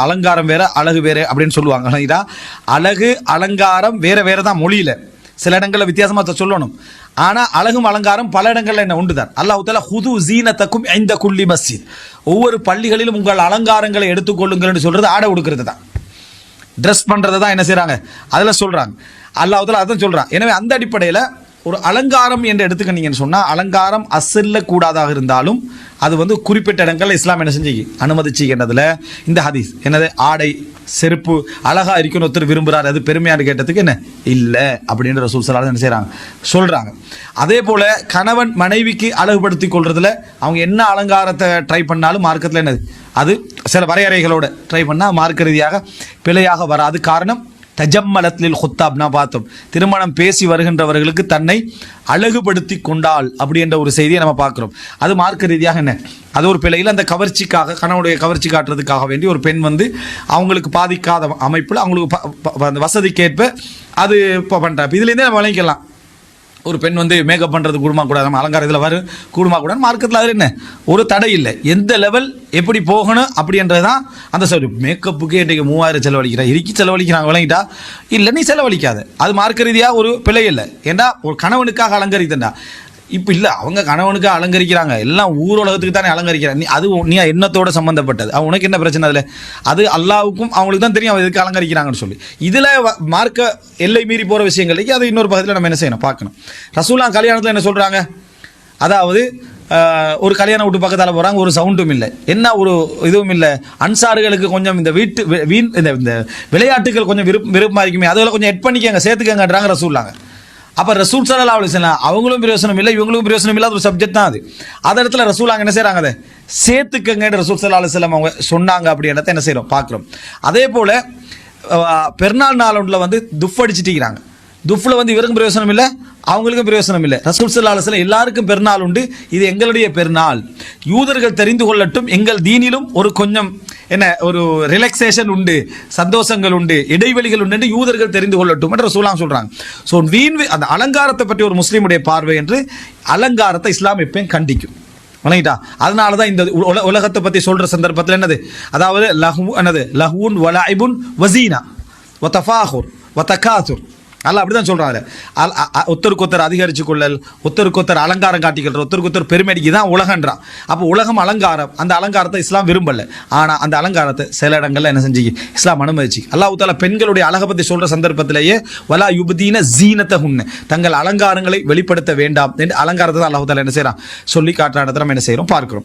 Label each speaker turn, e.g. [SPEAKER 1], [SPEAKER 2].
[SPEAKER 1] அலங்காரம் வேற அழகு வேற அப்படின்னு சொல்லுவாங்க. இதா அழகு அலங்காரம் வேற வேற தான் மொழியில சில இடங்கள்ல வித்தியாசமா சொல்லணும். ஆனா அழகும் அலங்காரம் பல இடங்கள்ல என்ன உண்டுதான். அல்லாஹ் தஆலா ஹுது ஜீனத்தக்கும் இன்த குல்லி மஸ்ஜித், ஒவ்வொரு பள்ளிகளிலும் உங்கள் அலங்காரங்களை எடுத்துக்கொள்ளுங்கள் சொல்றது ஆடை உடுக்கிறது தான், ட்ரெஸ் பண்றது தான் என்ன செய்யறாங்க அதுல சொல்றாங்க. அல்லாஹ் தஆலா அதான் சொல்றான். எனவே அந்த அடிப்படையில் ஒரு அலங்காரம் என்று எடுத்துக்கிட்டீங்கன்னு சொன்னா அலங்காரம் அசல்ல கூடாதாக இருந்தாலும் அது வந்து குறிப்பிட்ட இடங்கள்ல இஸ்லாம் என்ன செஞ்சு அனுமதிச்சுக்கிறதுல இந்த ஹதீஸ் என்னது ஆடை செருப்பு அழகா இருக்கணும் ஒருத்தர் விரும்புறாரு அது பெருமையான கேட்டதுக்கு என்ன இல்லை அப்படின்னு ரசூல் ஸல்லல்லாஹு அலைஹி வஸல்லம் என்ன செய்றாங்க சொல்றாங்க. அதே போல கணவன் மனைவிக்கு அழகுபடுத்திக் கொள்றதுல அவங்க என்ன அலங்காரத்தை ட்ரை பண்ணாலும் மார்க்கத்தில் என்னது அது சில வரையறைகளோட ட்ரை பண்ணா மார்க்க ரீதியாக பிழையாக வராது. காரணம் தஜம்மலத்லில் ஹுத்தாப் நான் பார்த்தோம், திருமணம் பேசி வருகின்றவர்களுக்கு தன்னை அழகுபடுத்தி கொண்டால் அப்படி என்ற ஒரு செய்தியை நம்ம பார்க்கிறோம். அது மார்க்க ரீதியாக என்ன அது ஒரு பிழையில் அந்த கவர்ச்சிக்காக கணவனுடைய கவர்ச்சி காட்டுறதுக்காக வேண்டி ஒரு பெண் வந்து அவங்களுக்கு பாதிக்காத அமைப்பில் அவங்களுக்கு வசதிக்கேற்ப அது இப்போ பண்ணுறாங்க. இதுலேருந்தே நம்ம விளங்கிக்கலாம் ஒரு பெண் வந்து மேக்கப் பண்ணுறது கூடுமா கூடாது, நம்ம அலங்காரம் இதில் வரும் கூடுமா கூடாது மார்க்கத்தில் அது என்ன ஒரு தடை இல்லை. எந்த லெவல் எப்படி போகணும் அப்படின்றது தான் அந்த சொல்லி மேக்கப்புக்கே இன்றைக்கு 3000 செலவழிக்கிறேன் இறுக்கி செலவழிக்கிறாங்க விளங்கிட்டா இல்லை நீ செலவழிக்காது அது மார்க்க ரீதியாக ஒரு பிழை இல்லை. ஏண்டா ஒரு கணவனுக்காக அலங்கரித்தண்டா இப்போ இல்லை அவங்க கணவனுக்காக அலங்கரிக்கிறாங்க எல்லாம் ஊரோலகத்துக்கு தானே அலங்கரிக்கிறாங்க. நீ எண்ணத்தோட சம்மந்தப்பட்டது உனக்கு என்ன பிரச்சனை அதில் அது அல்லாவுக்கும் அவங்களுக்கு தான் தெரியும் எதுக்கு அலங்கரிக்கிறாங்கன்னு சொல்லி. இதில் மார்க்க எல்லை மீறி போகிற விஷயங்களுக்கு அது இன்னொரு பக்கத்தில் நம்ம என்ன செய்யணும் பார்க்கணும். ரசூலுல்லாஹ் கல்யாணத்தில் என்ன சொல்கிறாங்க, அதாவது ஒரு கல்யாண வீட்டு பக்கத்தால் போகிறாங்க ஒரு சவுண்டும் இல்லை என்ன ஒரு இதுவும் இல்லை, அன்சார்களுக்கு கொஞ்சம் இந்த இந்த விளையாட்டுகள் கொஞ்சம் விருப்பமாக இருக்குமே அதில் கொஞ்சம் எட் பண்ணிக்கங்க சேர்த்துக்கங்கன்றாங்க ரசூலுல்லாஹ். அப்போ ரசூல் ஸல்லல்லாஹு அலைஹி வஸல்லம் அவங்களும் பிரயோசனம் இல்லை இவங்களும் பிரயோசனம் இல்லாத ஒரு சப்ஜெக்ட் தான் அது. அந்த இடத்துல ரசூலுல்லாஹ் என்ன செய்கிறாங்க அதை சேர்த்துக்கங்க ரசூல் ஸல்லல்லாஹு அலைஹி வஸல்லம் அவங்க சொன்னாங்க அப்படின்றத என்ன செய்கிறோம் பார்க்குறோம். அதே போல் பெருநாள் நாள் ஒன்றில் வந்து துஃப் அடிச்சுட்டிக்கிறாங்க, துஃப்ல வந்து இவருக்கும் பிரயோசனம் இல்லை அவங்களுக்கும் பிரயோசனம் இல்லை. ரசூல் ஸல்லல்லாஹு அலைஹி வஸல்லம் எல்லாருக்கும் பெருநாள் உண்டு, இது எங்களுடைய பெருநாள், யூதர்கள் தெரிந்து கொள்ளட்டும் எங்கள் தீனிலும் ஒரு கொஞ்சம் என்ன ஒரு ரிலாக்ஸேஷன் உண்டு சந்தோஷங்கள் உண்டு இடைவெளிகள் உண்டு என்று யூதர்கள் தெரிந்து கொள்ளட்டும் என்று ரசூலுல்லாஹ் சொல்றாங்க. ஸோ அந்த அலங்காரத்தை பற்றி ஒரு முஸ்லீமுடைய பார்வை என்று அலங்காரத்தை இஸ்லாம் எப்பயும் கண்டிக்கும் வணங்கிட்டா. அதனால தான் இந்த உலகத்தை பற்றி சொல்ற சந்தர்ப்பத்தில் என்னது அதாவது லஹூன் வலைபுன் வசீனா வதஃபாஹுர் வதகாதுர் அல்ல அப்படிதான் சொல்றாரு. ஒத்தருக்கு ஒருத்தர் அதிகரிச்சு கொள்ளல் ஒத்தருக்கு ஒருத்தர் அலங்காரம் காட்டிக்கொள்ற ஒத்தருக்கு ஒருத்தர் பெருமைக்கு தான் உலகன்றான். அப்போ உலகம் அலங்காரம் அந்த அலங்காரத்தை இஸ்லாம் விரும்பல. ஆனா அந்த அலங்காரத்தை சில இடங்கள்ல என்ன செஞ்சு இஸ்லாம் அனுமதிச்சு. அல்லாஹ் தஆலா பெண்களுடைய அழகை பத்தி சொல்ற சந்தர்ப்பத்திலேயே வலா யுப்தீன ஜீனத்தஹுன்ன தங்கள் அலங்காரங்களை வெளிப்படுத்த வேண்டாம் என்று அலங்காரத்தை அல்லாஹ் தஆலா என்ன செய்யறான் சொல்லி காட்டுற இடத்துல நம்ம என்ன செய்யறோம் பார்க்கிறோம்.